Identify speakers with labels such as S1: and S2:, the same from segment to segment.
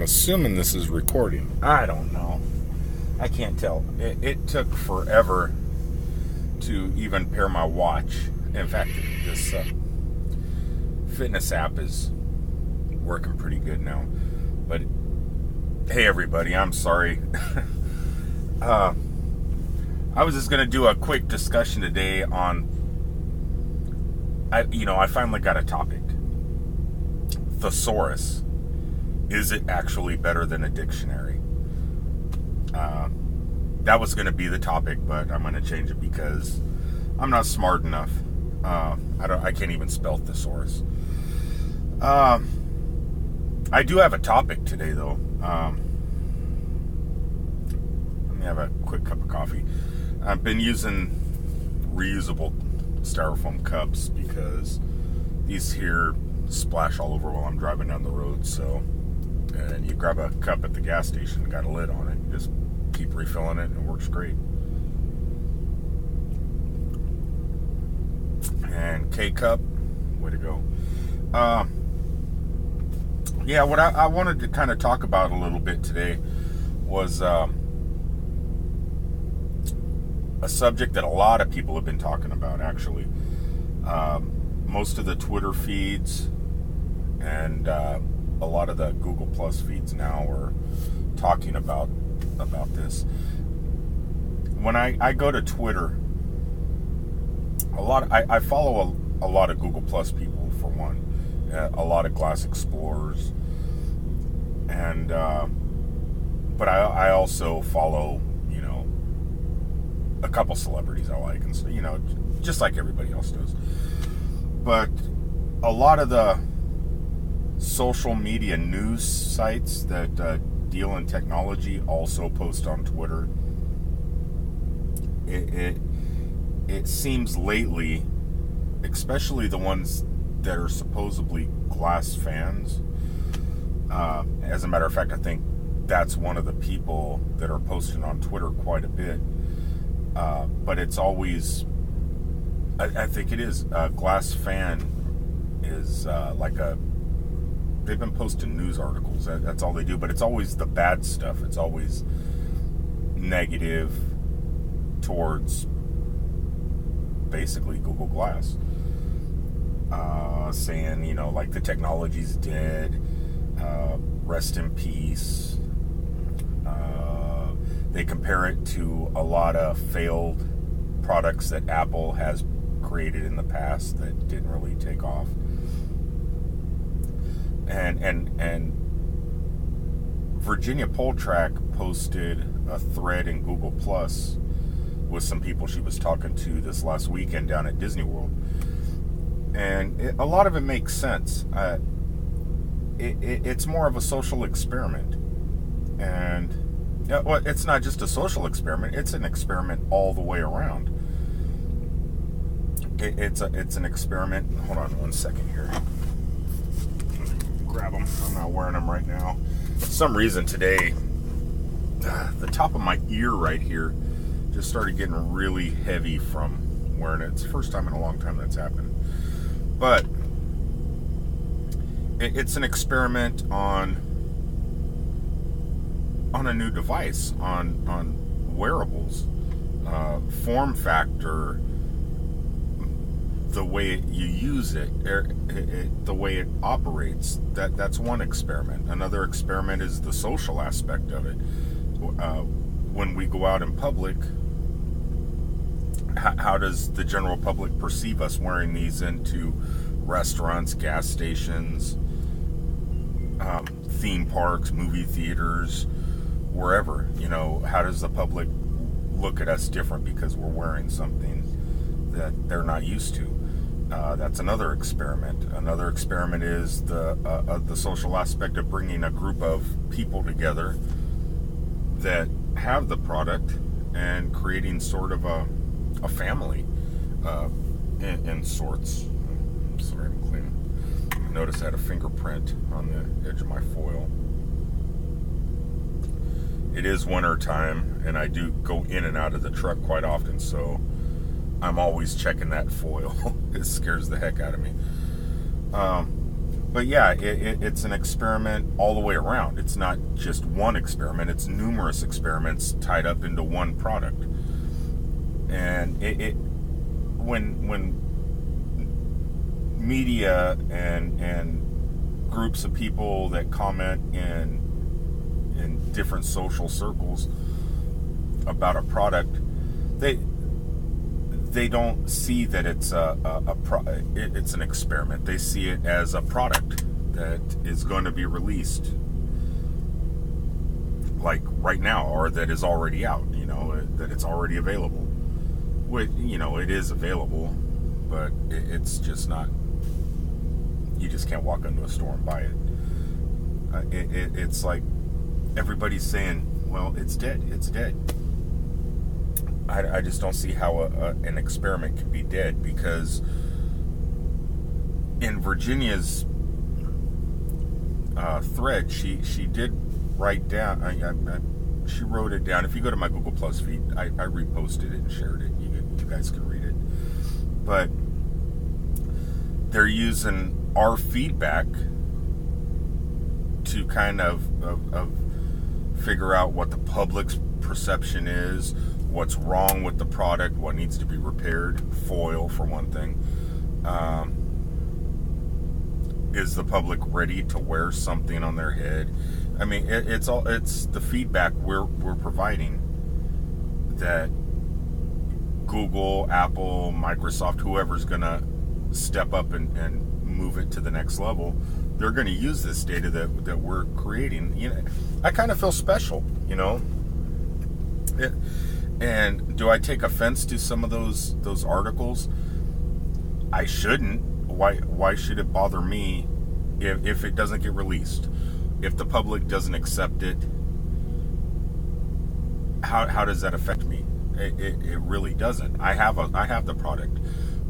S1: assuming this is recording. I don't know. I can't tell. It took forever to even pair my watch. In fact, this fitness app is working pretty good now. But hey, everybody, I'm sorry. I was just going to do a quick discussion today on, I finally got a topic. Thesaurus. Is it actually better than a dictionary? That was going to be the topic, but I'm going to change it because I'm not smart enough. I can't even spell thesaurus. I do have a topic today, though. Let me have a quick cup of coffee. I've been using reusable styrofoam cups because these here splash all over while I'm driving down the road. So, and you grab a cup at the gas station, got a lid on it, just keep refilling it, and it works great. And K-Cup, way to go. What I wanted to kind of talk about a little bit today was a subject that a lot of people have been talking about, actually. Most of the Twitter feeds and a lot of the Google Plus feeds now are talking about this. When I go to Twitter, I follow a lot of Google Plus people, for one, a lot of Glass Explorers, and but I also follow a couple celebrities I like, and so, just like everybody else does. But a lot of the social media news sites that deal in technology also post on Twitter. It seems lately, especially the ones that are supposedly Glass fans. As a matter of fact, I think that's one of the people that are posting on Twitter quite a bit. But it's always, I think it is, Glass fan is they've been posting news articles. That's all they do. But it's always the bad stuff. It's always negative towards basically Google Glass. Saying, the technology's dead, rest in peace. They compare it to a lot of failed products that Apple has created in the past that didn't really take off. And Virginia Poltrack posted a thread in Google Plus with some people she was talking to this last weekend down at Disney World. And a lot of it makes sense. It's more of a social experiment. And it's not just a social experiment, it's an experiment all the way around. It's an experiment. Hold on one second here. Grab them. I'm not wearing them right now. For some reason today, the top of my ear right here just started getting really heavy from wearing it. It's the first time in a long time that's happened. But it's an experiment on a new device, on wearables, form factor, the way you use it, the way it operates. That's one experiment. Another experiment is the social aspect of it. When we go out in public, how does the general public perceive us wearing these into restaurants, gas stations, theme parks, movie theaters, wherever? How does the public look at us different because we're wearing something that they're not used to? That's another experiment. Another experiment is the social aspect of bringing a group of people together that have the product and creating sort of a family in sorts. Sorry, I'm cleaning. I noticed I had a fingerprint on the edge of my foil. It is winter time, and I do go in and out of the truck quite often, so I'm always checking that foil. It scares the heck out of me. But yeah, it's an experiment all the way around. It's not just one experiment, it's numerous experiments tied up into one product. And when media and groups of people that comment in different social circles about a product, they don't see that it's it's an experiment. They see it as a product that is going to be released, like right now, or that is already out. That it's already available. Which, it is available, but it's just not. You just can't walk into a store and buy it. It's like everybody's saying, "Well, it's dead. It's dead." I just don't see how an experiment can be dead, because in Virginia's thread, she did write down. She wrote it down. If you go to my Google Plus feed, I reposted it and shared it. You guys can read it. But they're using our feedback to kind of figure out what the public's perception is, what's wrong with the product, what needs to be repaired. Foil, for one thing. Is the public ready to wear something on their head? I mean, it's the feedback we're providing that Google, Apple, Microsoft, whoever's gonna step up and move it to the next level, they're going to use this data that we're creating. I kind of feel special, and do I take offense to some of those articles? I shouldn't. Why should it bother me if it doesn't get released? If the public doesn't accept it, how does that affect me? It really doesn't. I have the product.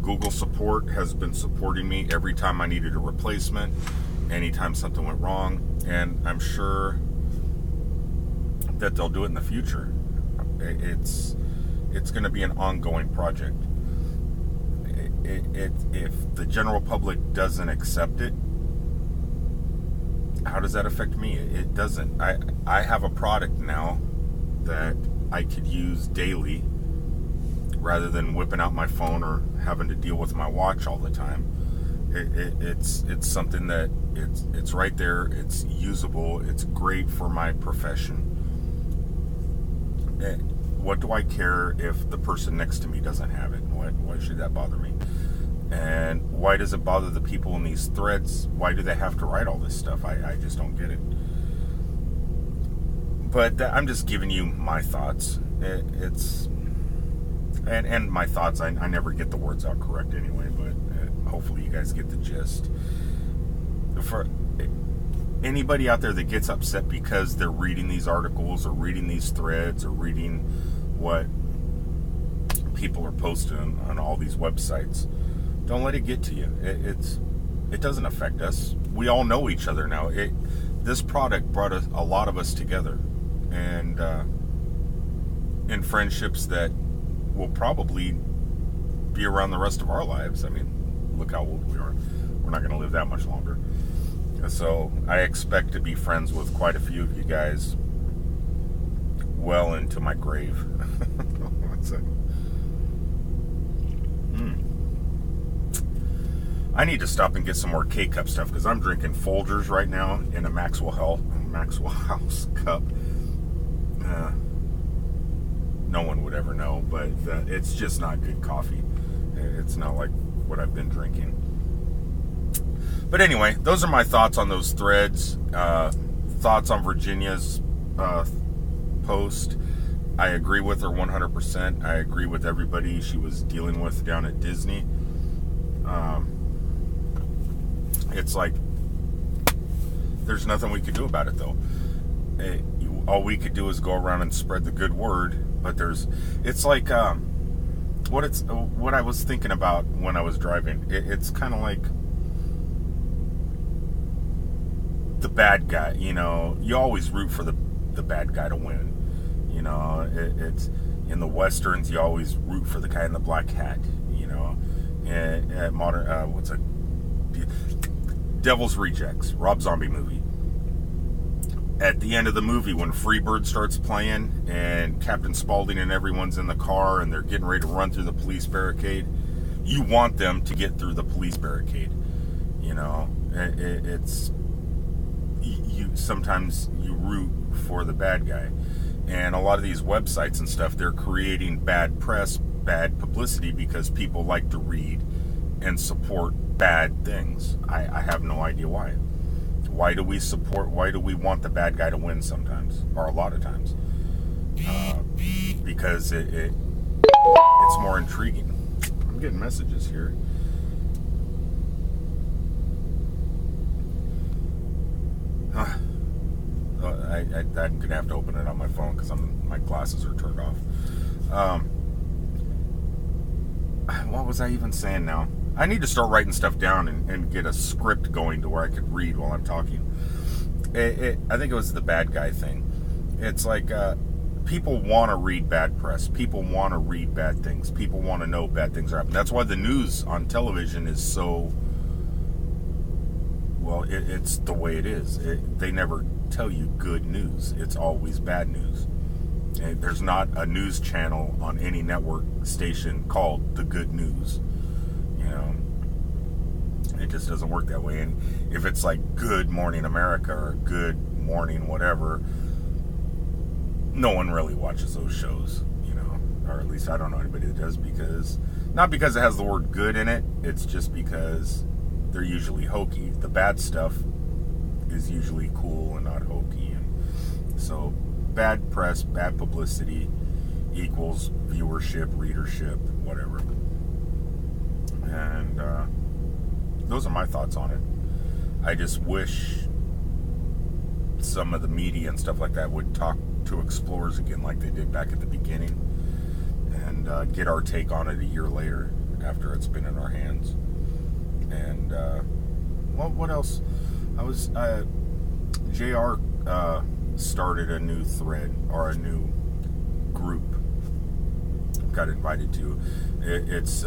S1: Google support has been supporting me every time I needed a replacement, anytime something went wrong, and I'm sure that they'll do it in the future. It's going to be an ongoing project. If the general public doesn't accept it, how does that affect me? It doesn't. I have a product now that I could use daily, rather than whipping out my phone or having to deal with my watch all the time. It's something that it's right there. It's usable. It's great for my profession. What do I care if the person next to me doesn't have it? Why should that bother me? And why does it bother the people in these threads? Why do they have to write all this stuff? I just don't get it. But I'm just giving you my thoughts. And my thoughts, I never get the words out correct anyway, but hopefully you guys get the gist. For anybody out there that gets upset because they're reading these articles or reading these threads or reading what people are posting on all these websites, don't let it get to you. It doesn't affect us. We all know each other now. This product brought a lot of us together, and in friendships that will probably be around the rest of our lives. I mean, look how old we are. We're not going to live that much longer. So I expect to be friends with quite a few of you guys well into my grave. What's that? I need to stop and get some more K-Cup stuff, because I'm drinking Folgers right now in a Maxwell House cup. No one would ever know, but it's just not good coffee. It's not like what I've been drinking. But anyway, those are my thoughts on those threads. Thoughts on Virginia's post. I agree with her 100%. I agree with everybody she was dealing with down at Disney. It's like there's nothing we could do about it, though. All we could do is go around and spread the good word. But it's like what I was thinking about when I was driving. It's kind of like the bad guy. You always root for the bad guy to win. It's in the westerns, you always root for the guy in the black hat. And modern Devil's Rejects, Rob Zombie movie. At the end of the movie, when Freebird starts playing and Captain Spaulding and everyone's in the car and they're getting ready to run through the police barricade, you want them to get through the police barricade. You know, it's you. Sometimes you root for the bad guy, and a lot of these websites and stuff, they're creating bad press, bad publicity because people like to read and support bad things. I have no idea why. Why do we want the bad guy to win sometimes, or a lot of times? Because it's more intriguing. I'm getting messages here. I'm gonna have to open it on my phone because my glasses are turned off. What was I even saying now? I need to start writing stuff down and get a script going to where I could read while I'm talking. I think it was the bad guy thing. It's like people want to read bad press. People want to read bad things. People want to know bad things are happening. That's why the news on television is so... Well, it's the way it is. They never tell you good news. It's always bad news. There's not a news channel on any network station called The Good News. You know, it just doesn't work that way. And if it's like Good Morning America or Good Morning whatever, no one really watches those shows, you know, or at least I don't know anybody that does, because not because it has the word good in it, it's just because they're usually hokey. The bad stuff is usually cool and not hokey. And so bad press, bad publicity equals viewership, readership, whatever. And those are my thoughts on it. I just wish some of the media and stuff like that would talk to explorers again like they did back at the beginning, and get our take on it a year later after it's been in our hands. And well, what else? I was JR started a new thread, or a new group. Got invited to. It's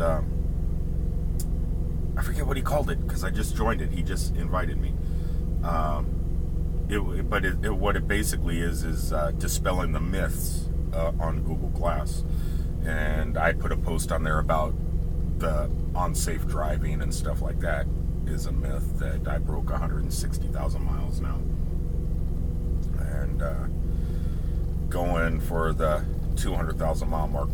S1: I forget what he called it because I just joined it. He just invited me. What it basically is dispelling the myths on Google Glass. And I put a post on there about the unsafe driving and stuff like that is a myth that I broke 160,000 miles now. And going for the 200,000 mile mark